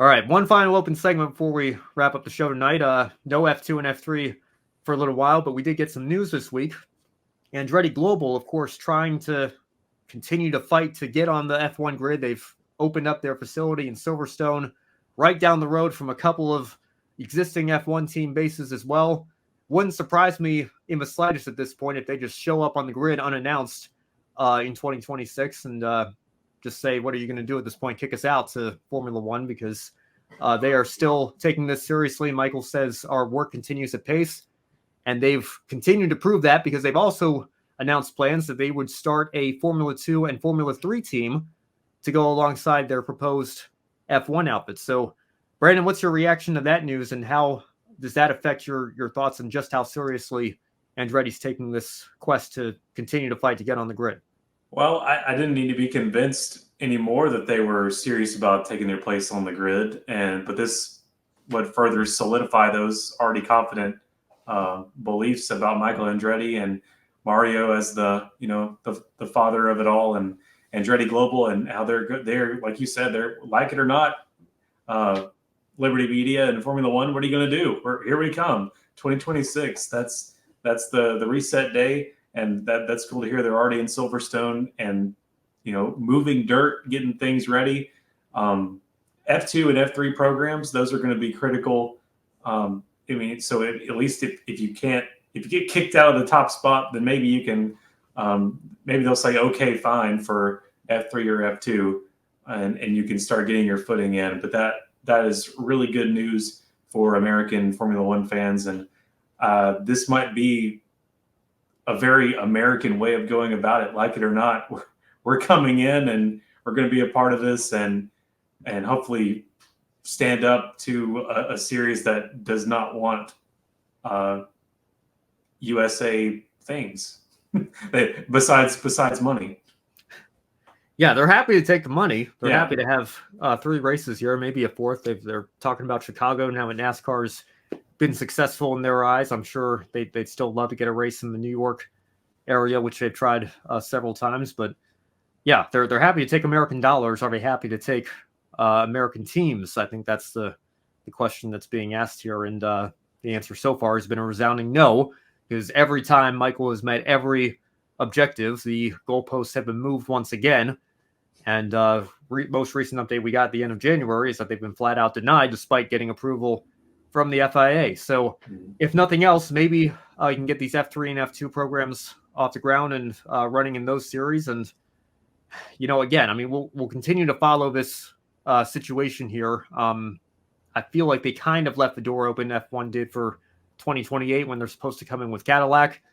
All right, one final open segment before we wrap up the show tonight. No F2 and F3 for a little while, but we did get some news this week. Andretti Global, of course, trying to continue to fight to get on the F1 grid. They've opened up their facility in Silverstone, right down the road from a couple of existing F1 team bases as well. Wouldn't surprise me in the slightest at this point if they just show up on the grid unannounced in 2026 and just say, what are you going to do at this point? Kick us out to Formula One, because they are still taking this seriously. Michael says our work continues at pace, and they've continued to prove that because they've also announced plans that they would start a Formula 2 and Formula 3 team to go alongside their proposed F1 outfits. So, Brandon, what's your reaction to that news, and how does that affect your thoughts on just how seriously Andretti's taking this quest to continue to fight to get on the grid? Well, I didn't need to be convinced anymore that they were serious about taking their place on the grid, but this would further solidify those already confident beliefs about Michael Andretti and Mario as the father of it all, and Andretti Global, and how they're like you said, they're, like it or not, Liberty Media and Formula One. What are you going to do? Here we come, 2026. That's the reset day. And that's cool to hear. They're already in Silverstone and, moving dirt, getting things ready. F2 and F3 programs, those are going to be critical. So at least if you get kicked out of the top spot, then maybe you can, maybe they'll say, okay, fine for F3 or F2, and you can start getting your footing in. But that is really good news for American Formula One fans. And this might be a very American way of going about it. Like it or not, we're coming in and we're going to be a part of this, and hopefully stand up to a series that does not want USA things besides money. Yeah, they're happy to take the money. They're happy to have 3 races here, maybe a 4th. They're talking about Chicago now, and NASCAR's been successful in their eyes. I'm sure they'd still love to get a race in the New York area, which they've tried several times. But yeah, they're happy to take American dollars. Are they happy to take American teams? I think that's the question that's being asked here. And the answer so far has been a resounding no, because every time Michael has met every objective, the goalposts have been moved once again. And most recent update we got at the end of January is that they've been flat out denied, despite getting approval from the FIA. So if nothing else, maybe you can get these F3 and F2 programs off the ground and running in those series. And, again, I mean, we'll continue to follow this situation here. I feel like they kind of left the door open, F1 did, for 2028 when they're supposed to come in with Cadillac.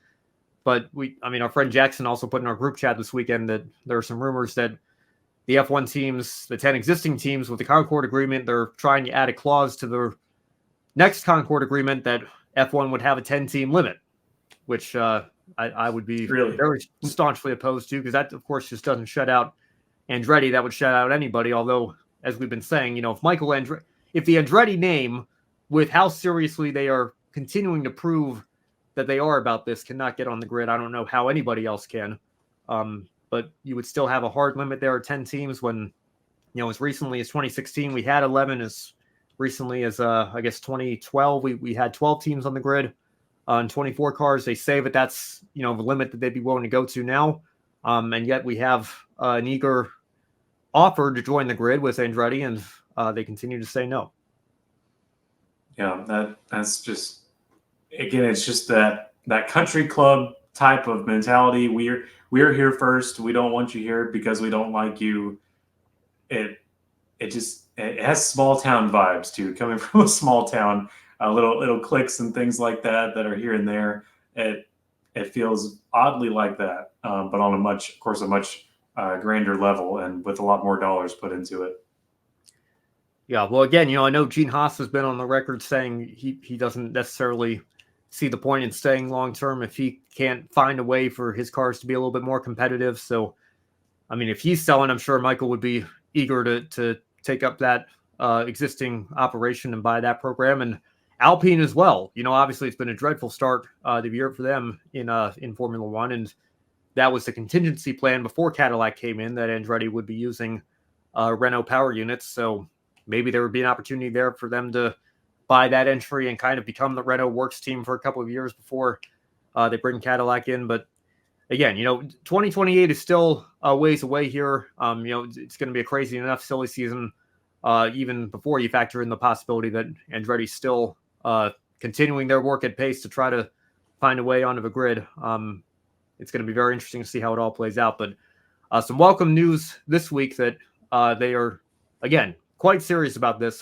But our friend Jackson also put in our group chat this weekend that there are some rumors that the F1 teams, the 10 existing teams with the Concord agreement, they're trying to add a clause to the next Concord agreement that F1 would have a 10-team limit, which I would be very staunchly opposed to, because that, of course, just doesn't shut out Andretti. That would shut out anybody. Although, as we've been saying, if the Andretti name, with how seriously they are continuing to prove that they are about this, cannot get on the grid, I don't know how anybody else can. But you would still have a hard limit there at 10 teams when, as recently as 2016, we had 11. As recently as, 2012, we had 12 teams on the grid on 24 cars. They say that that's, the limit that they'd be willing to go to now. And yet we have an eager offer to join the grid with Andretti, and they continue to say no. Yeah, that's just, again, it's just that country club type of mentality. We're here first. We don't want you here because we don't like you. It has small town vibes too, coming from a small town, little cliques and things like that are here and there. It feels oddly like that, but on a much grander level and with a lot more dollars put into it. Yeah, well, again, I know Gene Haas has been on the record saying he doesn't necessarily see the point in staying long term if he can't find a way for his cars to be a little bit more competitive. So, I mean, if he's selling, I'm sure Michael would be eager to take up that existing operation and buy that program, and Alpine as well. Obviously it's been a dreadful start the year for them in Formula One, and that was the contingency plan before Cadillac came in, that Andretti would be using Renault power units. So maybe there would be an opportunity there for them to buy that entry and kind of become the Renault Works team for a couple of years before they bring Cadillac in. But again, 2028 is still a ways away here. It's going to be a crazy enough silly season, even before you factor in the possibility that Andretti's still continuing their work at pace to try to find a way onto the grid. It's going to be very interesting to see how it all plays out. But some welcome news this week that they are, again, quite serious about this.